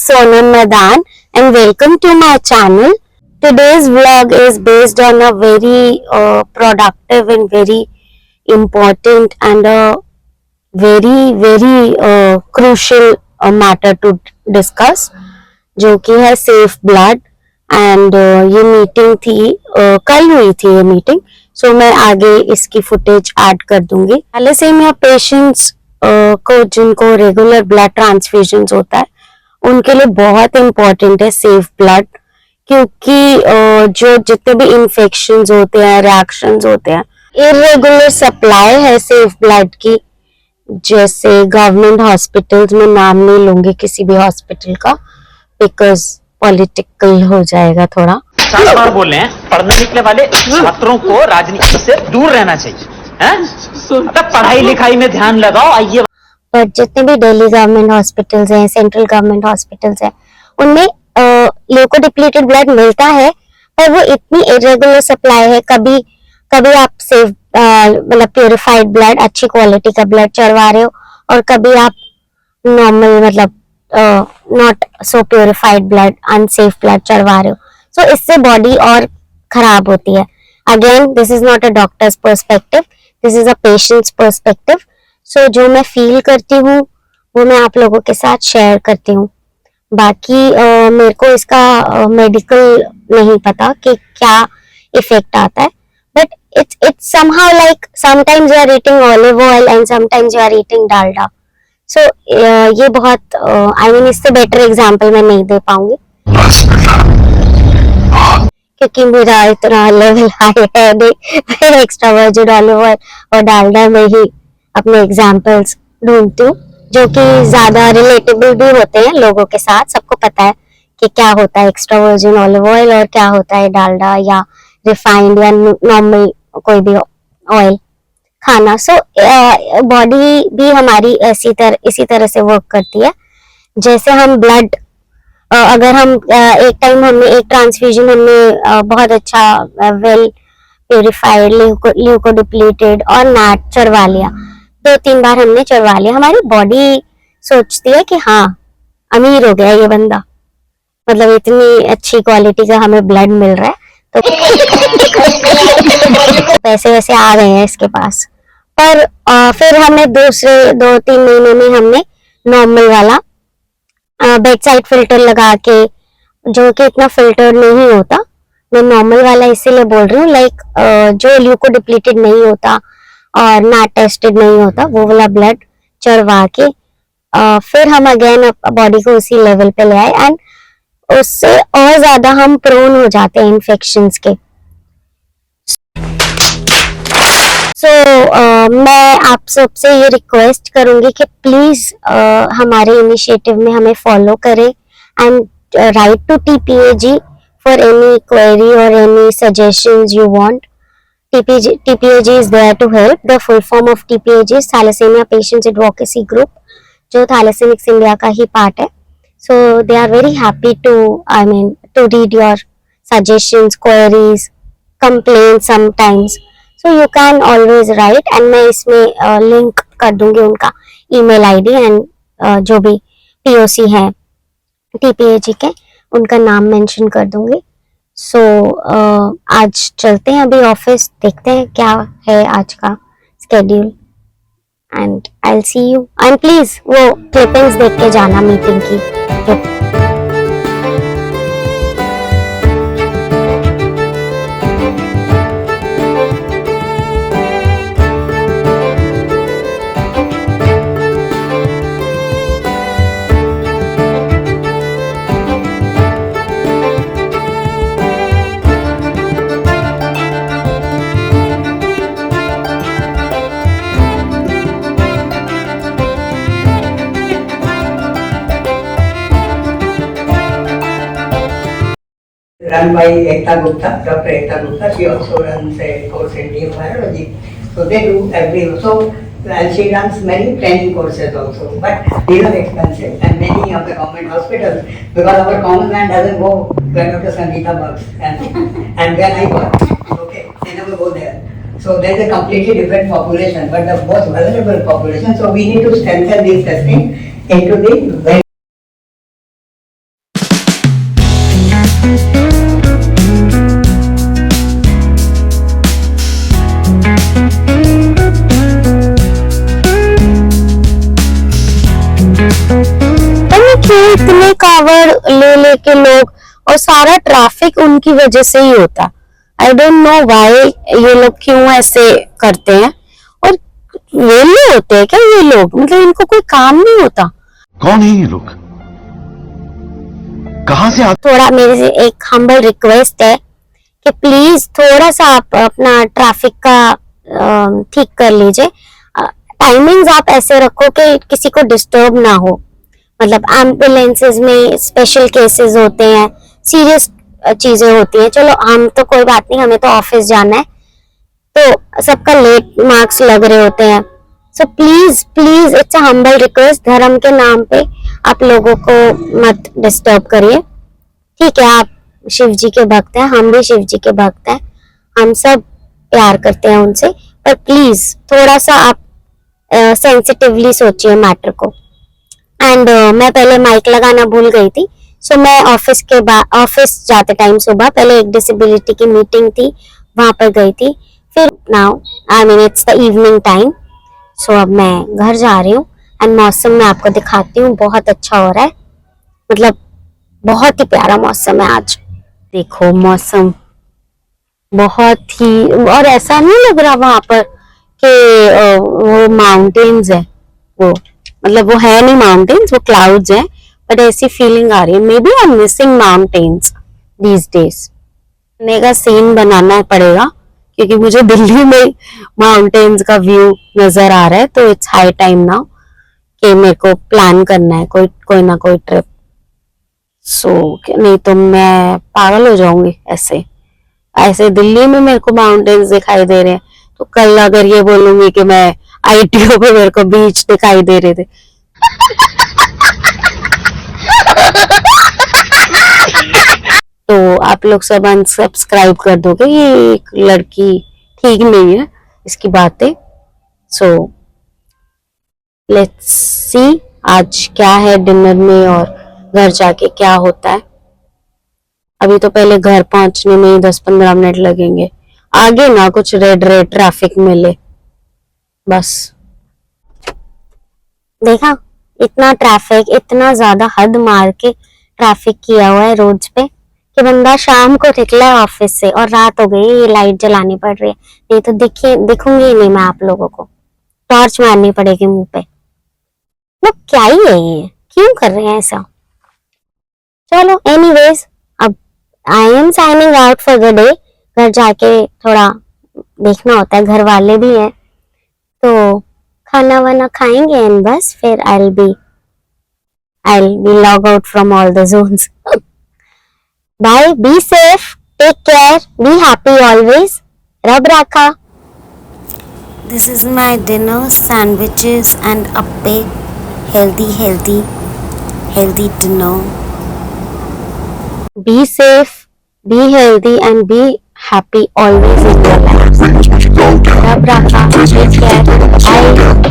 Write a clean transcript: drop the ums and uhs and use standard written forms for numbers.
Sonam Madan and welcome to my channel. Today's vlog is based on a very productive and very important and a very crucial matter to discuss, जो कि है safe blood. And ये meeting थी, कल हुई थी ये meeting. सो मैं आगे इसकी फुटेज ऐड कर दूंगी. थैलेसीमिया पेशेंट्स को जिनको रेगुलर ब्लड ट्रांसफ्यूजन होता है उनके लिए बहुत इम्पोर्टेंट है सेफ ब्लड, क्योंकि जो जितने भी इन्फेक्शंस होते हैं, रिएक्शंस होते हैं, इरेगुलर सप्लाई है सेफ ब्लड की. जैसे गवर्नमेंट हॉस्पिटल्स में नाम नहीं लूंगी किसी भी हॉस्पिटल का, बिकॉज पॉलिटिकल हो जाएगा थोड़ा. 4 बार बोल रहे हैं, पढ़ने निकले वाले छात्रों को राजनीति से दूर रहना चाहिए. मतलब पढ़ाई लिखाई में ध्यान लगाओ. आइए. बट जितने भी दिल्ली गवर्नमेंट हॉस्पिटल्स हैं, सेंट्रल गवर्नमेंट हॉस्पिटल्स हैं, उनमें ल्यूकोडिप्लीटेड ब्लड मिलता है, पर वो इतनी इरेगुलर सप्लाई है. कभी कभी आप सेफ मतलब प्योरिफाइड ब्लड, अच्छी क्वालिटी का ब्लड चढ़वा रहे हो, और कभी आप नॉर्मल मतलब not so purified blood, unsafe blood चढ़वा रहे हो. सो इससे बॉडी और खराब होती है. Again this is not a doctor's perspective, this is a patient's perspective. So जो मैं फील करती हूँ वो मैं आप लोगों के साथ शेयर करती हूँ. बाकी मेरे को इसका मेडिकल नहीं पता कि क्या इफेक्ट आता है, but it's somehow like sometimes you are eating olive oil and sometimes you are eating Dalda. So ये बहुत I mean इससे बेटर एग्जांपल मैं नहीं दे पाऊंगी क्योंकि मेरा इतना लेवल हाई है नहीं. एक्स्ट्रा वर्जिन ऑलिव ऑयल और डालडा में ही अपने एग्जांपल्स ढूंढती हूँ, जो कि ज्यादा रिलेटेबल भी होते हैं लोगों के साथ. सबको पता है कि क्या होता है एक्स्ट्रा वर्जिन ऑलिव ऑयल और क्या होता है डालडा या रिफाइंड या नॉर्मल कोई भी ऑयल खाना. सो बॉडी भी हमारी इसी तरह से वर्क करती है. जैसे हम ब्लड अगर हम एक टाइम हमने एक ट्रांसफ्यूजन हमने बहुत अच्छा वेल प्योरिफाइड ल्यूकोडिप्लीटेड और नैट चढ़वा लिया, 2-3 बार हमने चढ़वा लिया, हमारी बॉडी सोचती है कि हाँ अमीर हो गया ये बंदा, मतलब इतनी अच्छी क्वालिटी का हमें ब्लड मिल रहा है, तो पैसे वैसे आ गए हैं इसके पास. पर फिर हमें दूसरे 2-3 महीने में हमने नॉर्मल वाला बेड साइड फिल्टर लगा के, जो कि इतना फिल्टर नहीं होता, मैं नॉर्मल वाला इसीलिए बोल रही हूँ, लाइक जो ल्यूकोडिप्लीटेड नहीं होता और नॉट टेस्टेड नहीं होता, वो वाला ब्लड चढ़वा के फिर हम अगेन बॉडी को उसी लेवल पे ले आए, एंड उससे और ज्यादा हम प्रोन हो जाते हैं इन्फेक्शंस के. सो मैं आप सबसे ये रिक्वेस्ट करूंगी कि प्लीज हमारे इनिशिएटिव में हमें फॉलो करें and write to TPAG for any query और any suggestions you want. TPAG is there to help. The full form of TPAG is Thalassemia Patients Advocacy Group, जो थैलेसेमिक्स इंडिया का ही part है. So they are very happy to read your suggestions, queries, complaints sometimes. So you can always write, and मैं इसमें link कर दूंगी उनका email ID and जो भी POC है TPAG के, उनका नाम मेंशन कर दूंगी. So आज चलते हैं अभी ऑफिस, देखते हैं क्या है आज का schedule, and I'll see you. And please वो क्लिपिंग्स देख के जाना मीटिंग की. Run by Ekta Gupta, Dr. Ekta Gupta. She also runs a course in neovirology. So they do every, and she runs many training courses also. But these are expensive, and many of the government hospitals, because our common man doesn't go where Dr. Sangeeta works, and when I work, okay, they never go there. So there is a completely different population, but the most vulnerable population. So we need to strengthen this testing into the इतने कावड़ ले लेके लोग, और सारा traffic उनकी वजह से ही होता। आई डोंट नो व्हाई ये लोग क्यों ऐसे करते हैं। और वेले होते हैं क्या ये लोग? मतलब इनको कोई काम नहीं होता। कौन है ये लोग? कहां से आते? थोड़ा मेरे से एक हम्बल रिक्वेस्ट है कि प्लीज थोड़ा सा आप अपना ट्रैफिक का ठीक कर लीजिए। टाइमिंग्स आप ऐसे रखो कि किसी को डिस्टर्ब ना हो। मतलब एम्बुलेंसेस में स्पेशल केसेस होते हैं, सीरियस चीजें होती हैं। चलो हम तो कोई बात नहीं, हमें तो ऑफिस जाना है, तो सबका लेट मार्क्स लग रहे होते हैं। So please please it's a humble request, धर्म के नाम पे आप लोगों को मत डिस्टर्ब करिए। ठीक है, आप शिव जी के भक्त हैं, हम भी शिव जी के भक्त हैं, हम सब प्यार करते हैं उनसे, पर प्लीज थोड़ा सा आप सेंसिटिवली सोचिए मैटर को। एंड मैं पहले माइक लगाना भूल गई थी। सो मैं ऑफिस जाते टाइम सुबह पहले एक डिसेबिलिटी की मीटिंग थी, वहां पर गई थी। फिर now I mean it's the evening time, so अब मैं घर जा रही हूँ। एंड मौसम मैं आपको दिखाती हूँ, बहुत अच्छा हो रहा है, मतलब बहुत ही प्यारा मौसम है आज। देखो मौसम बहुत ही, और ऐसा नहीं लग रहा वहां पर कि वो माउंटेन्स है, वो मतलब वो है नहीं माउंटेन्स, वो क्लाउड्स हैं, बट ऐसी फीलिंग आ रही है। Maybe I am missing mountains these days. का सीन बनाना पड़ेगा क्योंकि मुझे दिल्ली में माउंटेन्स का व्यू नजर आ रहा है, तो इट्स हाई टाइम नाउ कि मेरे को प्लान करना है कोई ना कोई ट्रिप। सो नहीं तो मैं पागल हो जाऊंगी। ऐसे ऐसे दिल्ली में मेरे को माउंटेन्स दिखाई दे रहे हैं, तो कल अगर ये बोलूंगी कि मैं आईटीओ पे मेरे को बीच दिखाई दे रहे थे तो आप लोग सब अनसब्सक्राइब कर दोगे। ये एक लड़की ठीक नहीं है, इसकी बातें। सो लेट्स सी आज क्या है डिनर में और घर जाके क्या होता है। अभी तो पहले घर पहुंचने में ही 10-15 मिनट लगेंगे, आगे ना कुछ रेड ट्रैफिक मिले बस। देखा इतना ट्रैफिक, इतना ज्यादा हद मार के ट्रैफिक किया हुआ है रोड्स पे कि बंदा शाम को निकला है ऑफिस से और रात हो गई, ये लाइट जलानी पड़ रही है, नहीं तो दिखूंगी ही नहीं मैं आप लोगों को, टॉर्च मारनी पड़ेगी मुंह पे। वो क्या ही है ये, क्यों कर रहे हैं ऐसा? चलो एनीवेज, अब I am signing out for the day. घर जाके थोड़ा देखना होता है, घर वाले भी हैं, तो खाना वाना खाएंगे एंड बस फिर I'll be log out from all the zones. Bye, be safe, take care, be happy always. Rab rakha. This is my dinner, sandwiches and appe. Healthy dinner. Be safe, be healthy and be happy always in your life. Rab rakha, take care, bye.